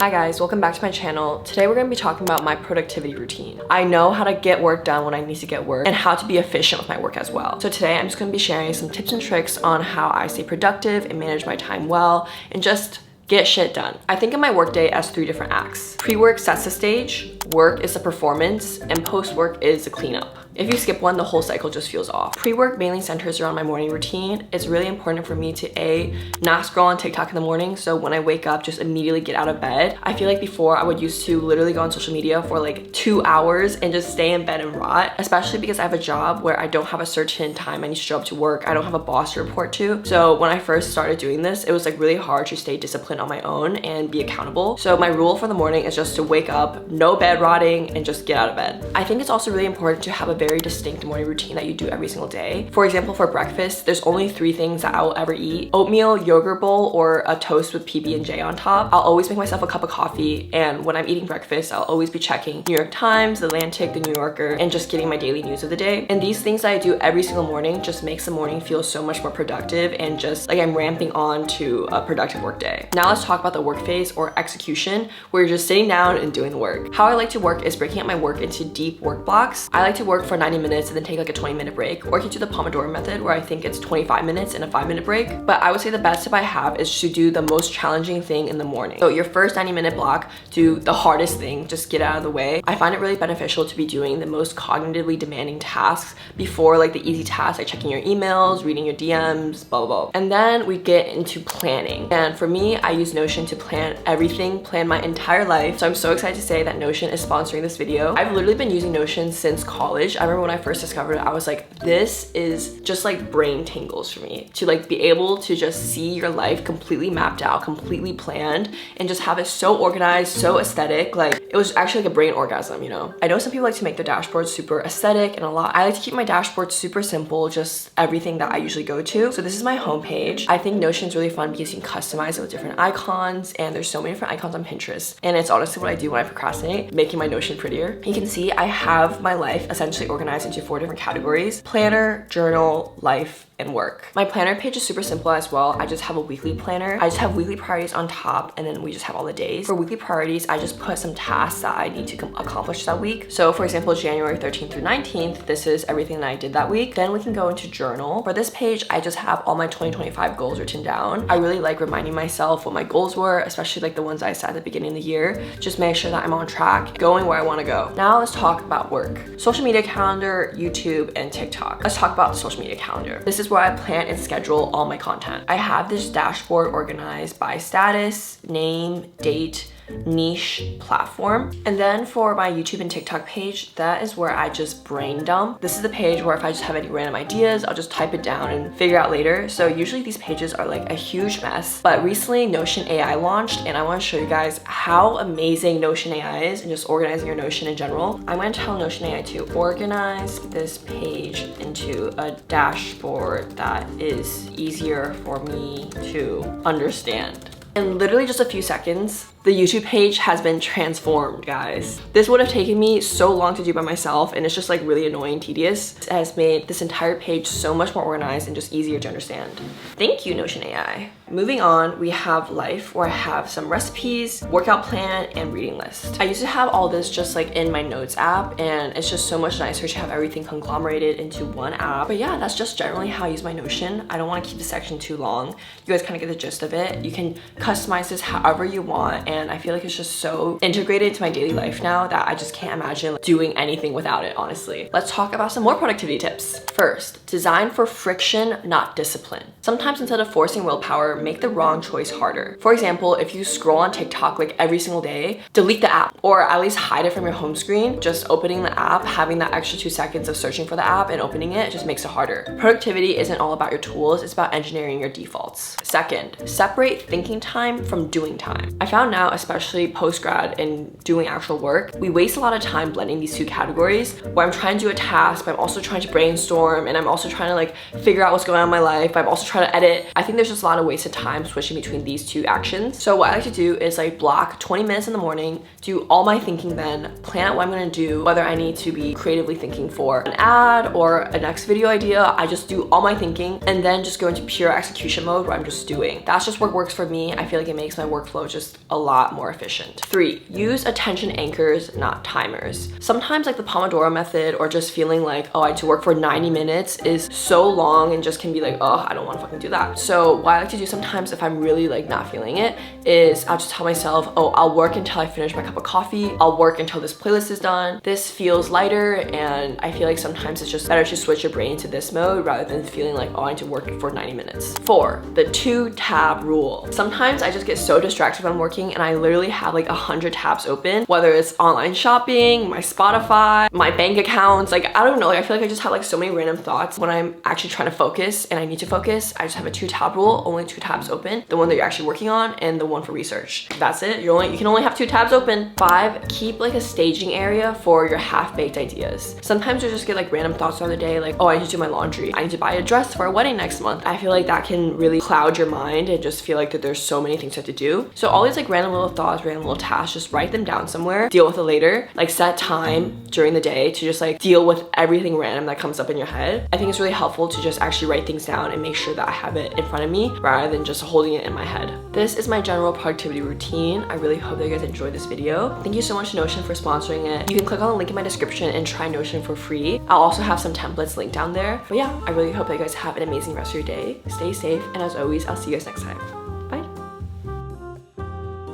Hi guys, welcome back to my channel. Today we're going to be talking about my productivity routine. I know how to get work done when I need to get work and how to be efficient with my work as well. So today I'm just going to be sharing some tips and tricks on how I stay productive and manage my time well and just get shit done. I think of my workday as 3 different acts. Pre-work sets the stage, work is the performance, and post-work is the cleanup. If you skip one, the whole cycle just feels off. Pre-work mainly centers around my morning routine. It's really important for me to not scroll on TikTok in the morning, so when I wake up, just immediately get out of bed. I feel like before I would used to literally go on social media for like 2 hours and just stay in bed and rot, especially because I have a job where I don't have a certain time I need to show up to work. I don't have a boss to report to. So when I first started doing this, it was like really hard to stay disciplined on my own and be accountable. So my rule for the morning is just to wake up, no bed rotting, and just get out of bed. I think it's also really important to have a very distinct morning routine that you do every single day. For example, for breakfast, there's only 3 things that I will ever eat: oatmeal, yogurt bowl, or a toast with PB&J on top. I'll always make myself a cup of coffee, and when I'm eating breakfast, I'll always be checking New York Times, The Atlantic, The New Yorker, and just getting my daily news of the day. And these things that I do every single morning just makes the morning feel so much more productive and just like I'm ramping on to a productive work day. Now let's talk about the work phase or execution, where you're just sitting down and doing the work. How I like to work is breaking up my work into deep work blocks. I like to work for 90 minutes and then take like a 20-minute break, or I can do the Pomodoro method where I think it's 25 minutes and a 5-minute break. But I would say the best tip I have is to do the most challenging thing in the morning. So your first 90-minute block, do the hardest thing, just get out of the way. I find it really beneficial to be doing the most cognitively demanding tasks before like the easy tasks like checking your emails, reading your DMs, blah, blah, blah. And then we get into planning. And for me, I use Notion to plan everything, plan my entire life. So I'm so excited to say that Notion is sponsoring this video. I've literally been using Notion since college. I remember when I first discovered it, I was like, this is just like brain tingles for me to like be able to just see your life completely mapped out, completely planned, and just have it so organized, so aesthetic. Like it was actually like a brain orgasm, you know? I know some people like to make their dashboards super aesthetic and a lot. I like to keep my dashboard super simple, just everything that I usually go to. So this is my homepage. I think Notion is really fun because you can customize it with different icons, and there's so many different icons on Pinterest. And it's honestly what I do when I procrastinate, making my Notion prettier. You can see I have my life essentially organized into 4 different categories: planner, journal, life, and work. My planner page is super simple as well. I just have a weekly planner. I just have weekly priorities on top, and then we just have all the days. For weekly priorities, I just put some tasks that I need to accomplish that week. So for example, January 13th through 19th, this is everything that I did that week. Then we can go into journal. For this page, I just have all my 2025 goals written down. I really like reminding myself what my goals were, especially like the ones I set at the beginning of the year. Just make sure that I'm on track, going where I want to go. Now let's talk about work. Social media calendar, YouTube, and TikTok. Let's talk about the social media calendar. This is where I plan and schedule all my content. I have this dashboard organized by status, name, date, niche, platform. And then for my YouTube and TikTok page, that is where I just brain dump. This is the page where if I just have any random ideas, I'll just type it down and figure out later. So usually these pages are like a huge mess, but recently Notion AI launched, and I want to show you guys how amazing Notion AI is and just organizing your Notion in general. I'm going to tell Notion AI to organize this page into a dashboard that is easier for me to understand. In literally just a few seconds, the YouTube page has been transformed, guys. This would have taken me so long to do by myself, and it's just like really annoying, tedious. It has made this entire page so much more organized and just easier to understand. Thank you, Notion AI. Moving on, we have life, where I have some recipes, workout plan, and reading list. I used to have all this just like in my notes app, and it's just so much nicer to have everything conglomerated into one app. But yeah, that's just generally how I use my Notion. I don't want to keep the section too long. You guys kind of get the gist of it. You can customize this however you want, and I feel like it's just so integrated into my daily life now that I just can't imagine doing anything without it, honestly. Let's talk about some more productivity tips. First, design for friction, not discipline. Sometimes instead of forcing willpower, make the wrong choice harder. For example, if you scroll on TikTok like every single day, delete the app, or at least hide it from your home screen. Just opening the app, having that extra 2 seconds of searching for the app and opening it just makes it harder. Productivity isn't all about your tools, it's about engineering your defaults. Second, separate thinking time from doing time. I found now, especially post-grad and doing actual work, we waste a lot of time blending these 2 categories, where I'm trying to do a task, but I'm also trying to brainstorm, and I'm also trying to like figure out what's going on in my life, but I'm also trying to edit. I think there's just a lot of wasted time switching between these 2 actions. So what I like to do is like block 20 minutes in the morning, do all my thinking then, plan out what I'm gonna do, whether I need to be creatively thinking for an ad or a next video idea. I just do all my thinking and then just go into pure execution mode where I'm just doing. That's just what works for me. I feel like it makes my workflow just a lot lot more efficient. 3, use attention anchors, not timers. Sometimes like the Pomodoro method or just feeling like, oh, I have to work for 90 minutes is so long and just can be like, oh, I don't want to fucking do that. So what I like to do sometimes if I'm really like not feeling it is I'll just tell myself, oh, I'll work until I finish my cup of coffee. I'll work until this playlist is done. This feels lighter, and I feel like sometimes it's just better to switch your brain to this mode rather than feeling like, oh, I need to work for 90 minutes. 4, the 2-tab rule. Sometimes I just get so distracted when I'm working and I literally have like 100 tabs open, whether it's online shopping, my Spotify, my bank accounts, like I don't know, like I feel like I just have like so many random thoughts. When I'm actually trying to focus and I need to focus, I just have a 2-tab rule, only 2 tabs open, the one that you're actually working on and the one for research. That's it. You can only have 2 tabs open. 5, keep like a staging area for your half-baked ideas. Sometimes you just get like random thoughts throughout the day, like, oh, I need to do my laundry. I need to buy a dress for a wedding next month. I feel like that can really cloud your mind and just feel like that there's so many things you have to do. So all these like random little thoughts, random little tasks, just write them down somewhere, deal with it later. Like set time during the day to just like deal with everything random that comes up in your head. I think it's really helpful to just actually write things down and make sure that I have it in front of me rather than just holding it in my head. This is my general productivity routine. I really hope that you guys enjoyed this video. Thank you so much to Notion for sponsoring it. You can click on the link in my description and try Notion for free. I'll also have some templates linked down there. But yeah, I really hope that you guys have an amazing rest of your day. Stay safe, and as always, I'll see you guys next time.